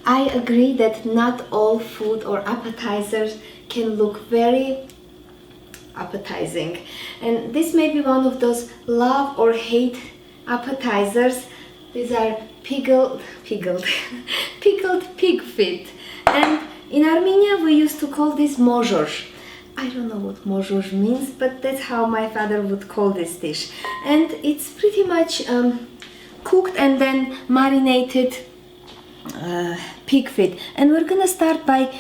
I agree that not all food or appetizers can look very appetizing, and this may be one of those love or hate appetizers. These are pickled pig feet, and in Armenia we used to call this Mojoj. I don't know what Mojoj means, but that's how my father would call this dish, and it's pretty much cooked and then marinated pig feet. And we're gonna start by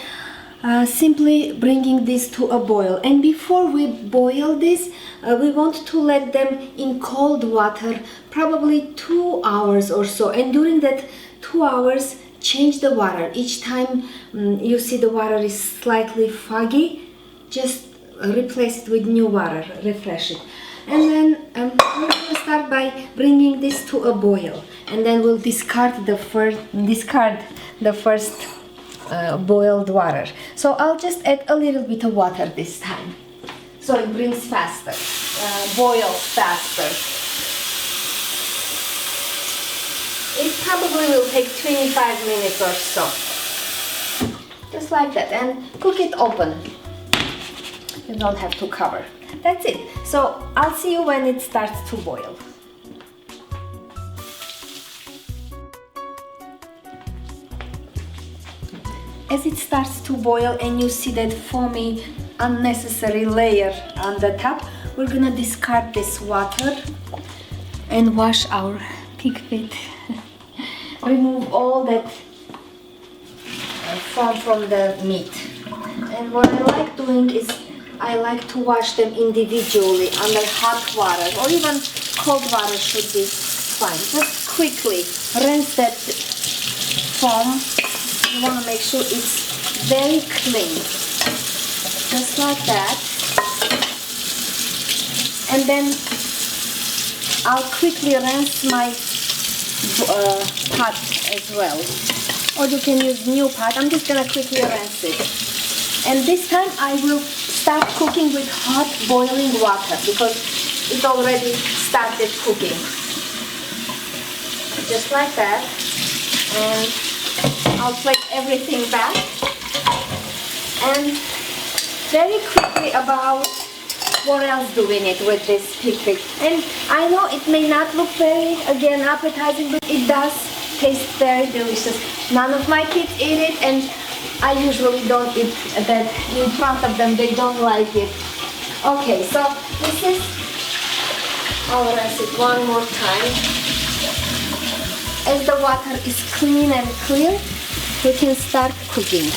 simply bringing this to a boil, and before we boil this, we want to let them in cold water probably 2 hours or so, and during that 2 hours change the water. Each time you see the water is slightly foggy, just replace it with new water, refresh it. And then we're gonna start by bringing this to a boil, and then we'll discard the first boiled water. So I'll just add a little bit of water this time, so it brings faster, boils faster. It probably will take 25 minutes or so, just like that, and cook it open. You don't have to cover. That's it. So I'll see you when it starts to boil. As it starts to boil and you see that foamy, unnecessary layer on the top, we're gonna discard this water and wash our pig feet. Remove all that foam from the meat. And what I like doing is I like to wash them individually under hot water, or even cold water should be fine. Just quickly rinse that foam. You want to make sure it's very clean, just like that. And then I'll quickly rinse my pot as well, or you can use new pot. I'm just gonna quickly rinse it, and this time I will start cooking with hot boiling water because it already started cooking, just like that. And I'll place everything back, and very quickly about what else do we need with this pig feet. And I know it may not look very, again, appetizing, but it does taste very delicious. None of my kids eat it, and I usually don't eat that in front of them. They don't like it. Okay, so this is, I'll rinse it one more time. As the water is clean and clear, we can start cooking.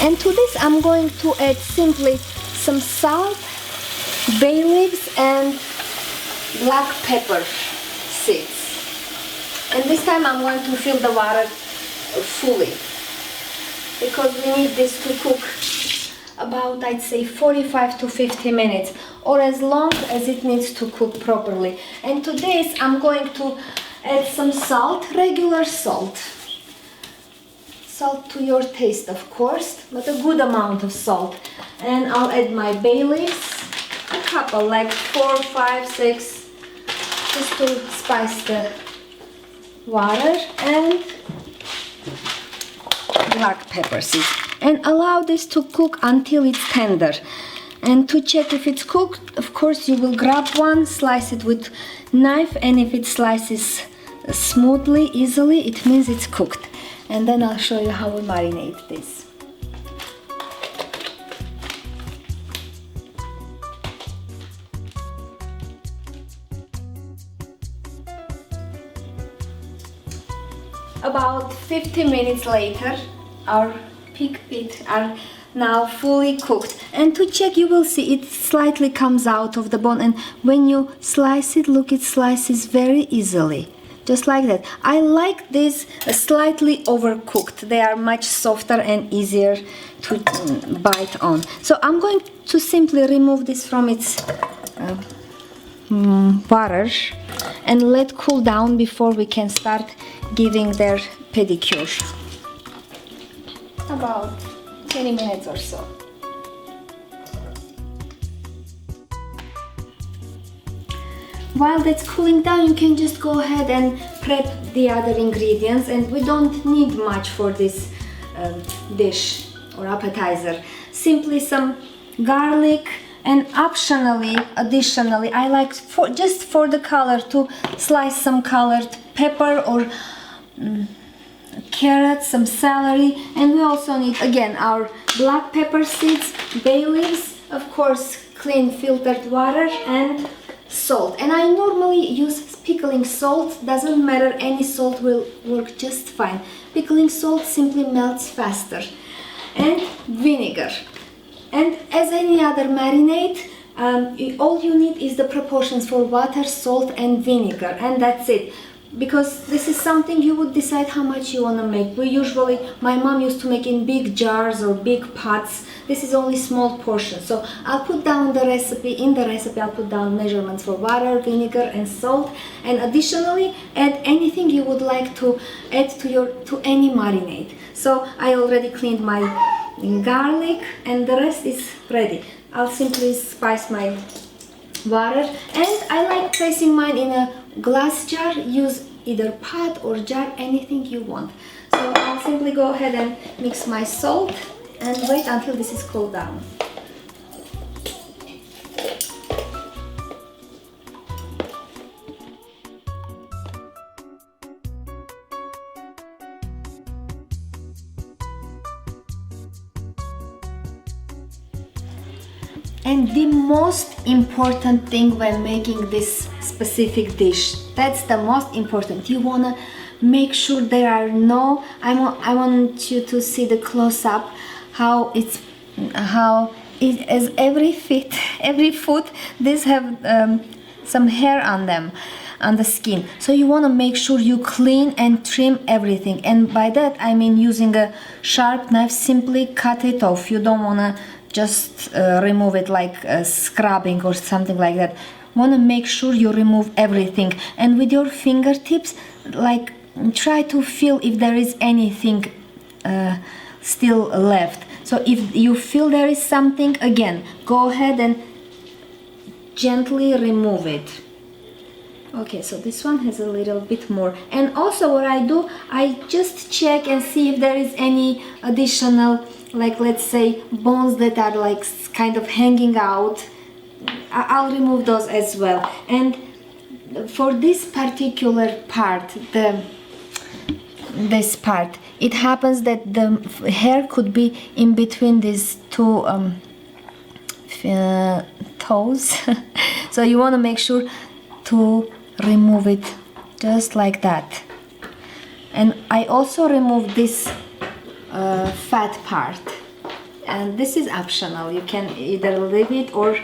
And to this I'm going to add simply some salt, bay leaves, and black pepper seeds. And this time I'm going to fill the water fully, because we need this to cook about, I'd say, 45 to 50 minutes, or as long as it needs to cook properly. And to this I'm going to add some salt, regular salt. Salt to your taste, of course, but a good amount of salt. And I'll add my bay leaves, a couple, like 4, 5, 6, just to spice the water, and black pepper seeds. And allow this to cook until it's tender. And to check if it's cooked, of course, you will grab one, slice it with knife, and if it slices smoothly, easily, it means it's cooked. And then I'll show you how we marinate this. About 50 minutes later, our pig feet are now fully cooked. And to check, you will see it slightly comes out of the bone, and when you slice it, look, it slices very easily. Just like that. I like this slightly overcooked. They are much softer and easier to bite on. So I'm going to simply remove this from its water and let cool down before we can start giving their pedicure. About 20 minutes or so. While that's cooling down, you can just go ahead and prep the other ingredients, and we don't need much for this dish or appetizer. Simply some garlic, and additionally, I like just for the color to slice some colored pepper or carrots, some celery, and we also need again our black pepper seeds, bay leaves, of course clean filtered water, and salt. And I normally use pickling salt, doesn't matter, any salt will work just fine. Pickling salt simply melts faster. And vinegar. And as any other marinade, all you need is the proportions for water, salt and vinegar, and that's it. Because this is something you would decide how much you want to make. My mom used to make in big jars or big pots. This is only small portions. So I'll put down the recipe. In the recipe I'll put down measurements for water, vinegar and salt. And additionally add anything you would like to add to any marinade. So I already cleaned my garlic and the rest is ready. I'll simply spice my water, and I like placing mine in a glass jar. Use either pot or jar, anything you want. So I'll simply go ahead and mix my salt and wait until this is cooled down. And the most important thing when making this specific dish, that's the most important. You wanna make sure there are no, I want you to see the close-up, how it is every foot, these have some hair on them, on the skin. So you wanna make sure you clean and trim everything. And by that I mean using a sharp knife, simply cut it off. You don't wanna just remove it like scrubbing or something like that. Want to make sure you remove everything, and with your fingertips, like, try to feel if there is anything still left. So if you feel there is something, again, go ahead and gently remove it. Okay, so this one has a little bit more. And also what I do, I just check and see if there is any additional, like, let's say bones that are like kind of hanging out. I'll remove those as well. And for this particular part, this part, it happens that the hair could be in between these two toes. So you want to make sure to remove it just like that. And I also remove this fat part, and this is optional. You can either leave it or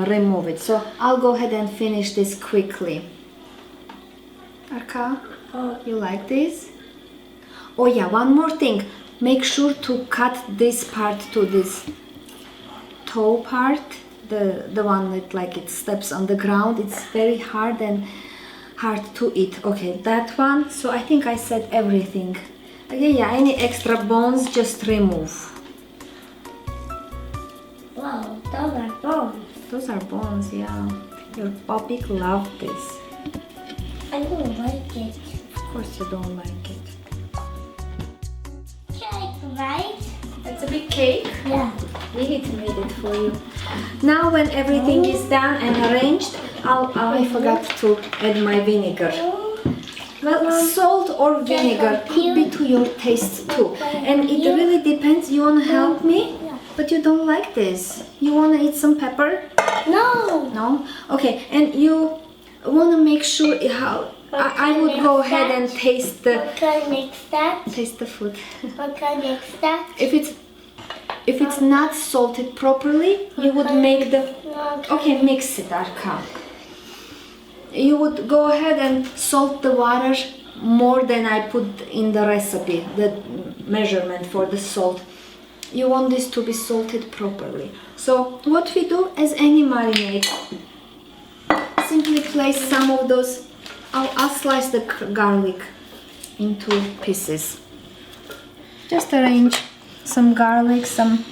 remove it. So I'll go ahead and finish this quickly. Arka, you like this? Oh yeah, one more thing. Make sure to cut this part to this toe part, the one that like it steps on the ground. It's very hard and hard to eat. Okay, that one. So I think I said everything. Okay, yeah, any extra bones just remove. Wow, those are bones. Those are bones, yeah. Your puppy loved this. I don't like it. Of course you don't like it. Cake, right? That's a big cake. Yeah. Lilith made it for you. Now when everything is done and arranged, I forgot to add my vinegar. Well, salt or vinegar could be to your taste too. And it really depends. You want to help me? But you don't like this. You want to eat some pepper? No. No? Okay, and you want to make sure how... I would go ahead and taste the... What can mix that? Taste the food. What can mix that? If it's not salted properly, you would make the... Okay, mix it, Arka. You would go ahead and salt the water more than I put in the recipe, the measurement for the salt. You want this to be salted properly. So what we do as any marinade, simply place some of those. I'll slice the garlic into pieces. Just arrange some garlic, some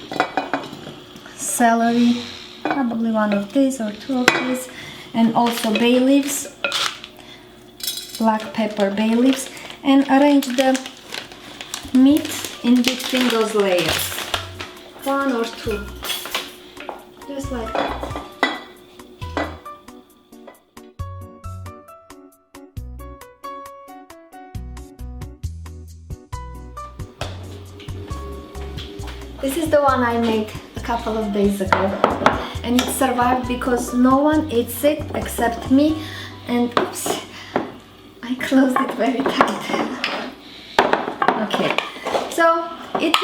celery, probably one of these or two of these, and also bay leaves. black pepper, bay leaves, and arrange the meat in between those layers. 1 or 2. Just like that. This is the one I made a couple of days ago, and it survived because no one eats it except me, and oops, I closed it very tight. Okay, so it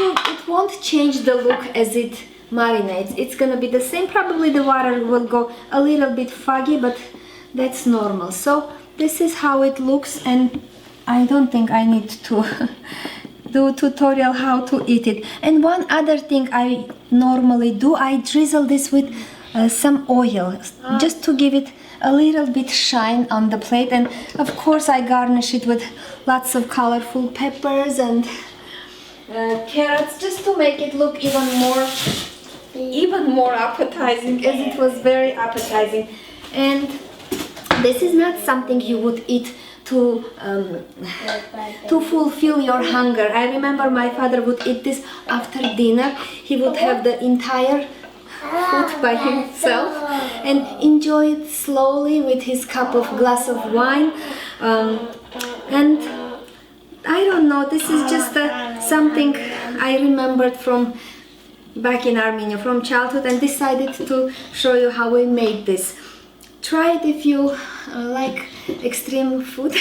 won't change the look as it marinates. It's gonna be the same. Probably the water will go a little bit foggy, but that's normal. So this is how it looks, and I don't think I need to do a tutorial how to eat it. And one other thing I normally do, I drizzle this with some oil just to give it a little bit shine on the plate, and of course I garnish it with lots of colorful peppers and carrots just to make it look even more appetizing, as it was very appetizing. And this is not something you would eat to fulfill your hunger. I remember my father would eat this after dinner. He would have the entire food by himself and enjoy it slowly with his glass of wine. And I don't know, this is just something I remembered from back in Armenia, from childhood, and decided to show you how we made this. Try it if you like extreme food,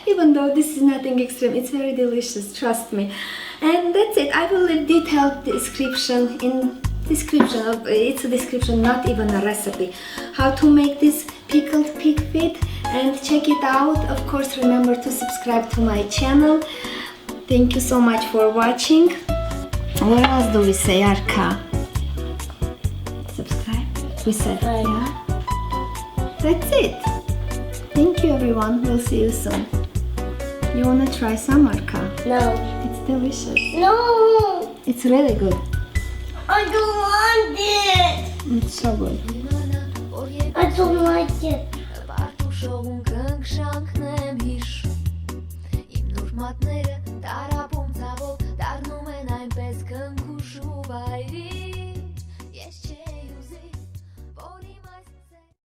even though this is nothing extreme. It's very delicious, trust me. And that's it. I will leave detailed description in description of it's a description, not even a recipe, how to make this pickled pig feet, and check it out. Of course, remember to subscribe to my channel. Thank you so much for watching. What else do we say, Arka? Subscribe? We said, yeah? That's it. Thank you, everyone. We'll see you soon. You wanna try some, Arka? No. It's delicious. No. It's really good. I don't want it. It's so good. I don't like it. Մատները տարապում ցավով դառնում են այնպես քնքուշ ու վայրի